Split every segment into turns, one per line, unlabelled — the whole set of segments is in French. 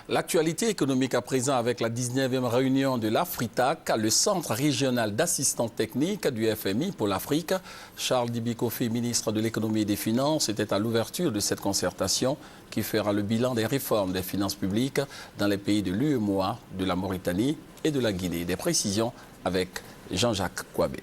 L'actualité économique à présent avec la 19e réunion de l'Afritac, le Centre régional d'assistance technique du FMI pour l'Afrique. Charles Dibi Kofi, ministre de l'Économie et des Finances, était à l'ouverture de cette concertation qui fera le bilan des réformes des finances publiques dans les pays de l'UEMOA, de la Mauritanie et de la Guinée. Des précisions avec Jean-Jacques Kouabé.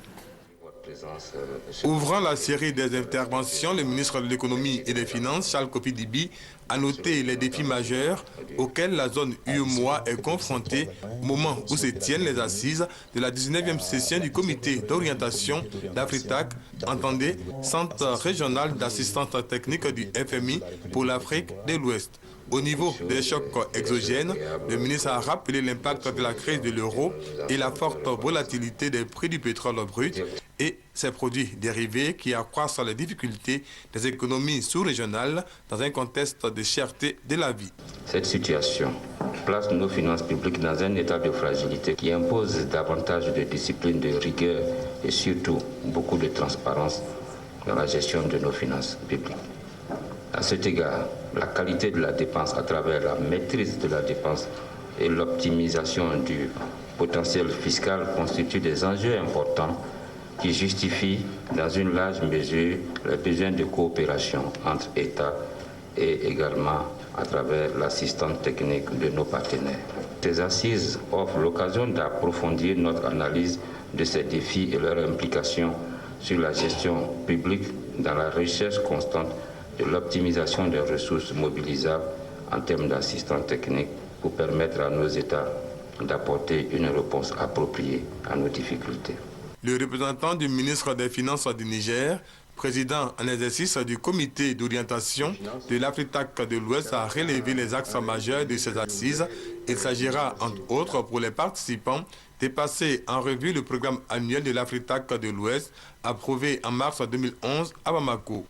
Ouvrant la série des interventions, le ministre de l'Économie et des Finances, Charles Kofi Dibi, a noté les défis majeurs auxquels la zone UEMOA est confrontée au moment où se tiennent les assises de la 19e session du comité d'orientation d'Afritac, entendez, Centre régional d'assistance technique du FMI pour l'Afrique de l'Ouest. Au niveau des chocs exogènes, le ministre a rappelé l'impact de la crise de l'euro et la forte volatilité des prix du pétrole brut et ses produits dérivés qui accroissent les difficultés des économies sous-régionales dans un contexte de cherté de la vie.
Cette situation place nos finances publiques dans un état de fragilité qui impose davantage de discipline, de rigueur et surtout beaucoup de transparence dans la gestion de nos finances publiques. À cet égard, la qualité de la dépense à travers la maîtrise de la dépense et l'optimisation du potentiel fiscal constituent des enjeux importants qui justifient dans une large mesure les besoins de coopération entre États et également à travers l'assistance technique de nos partenaires. Ces assises offrent l'occasion d'approfondir notre analyse de ces défis et leurs implications sur la gestion publique dans la recherche constante de l'optimisation des ressources mobilisables en termes d'assistance technique pour permettre à nos États d'apporter une réponse appropriée à nos difficultés.
Le représentant du ministre des Finances du Niger, président en exercice du comité d'orientation de l'Afritac de l'Ouest, a relevé les axes majeurs de ces assises. Il s'agira, entre autres, pour les participants, de passer en revue le programme annuel de l'Afritac de l'Ouest, approuvé en mars 2011 à Bamako.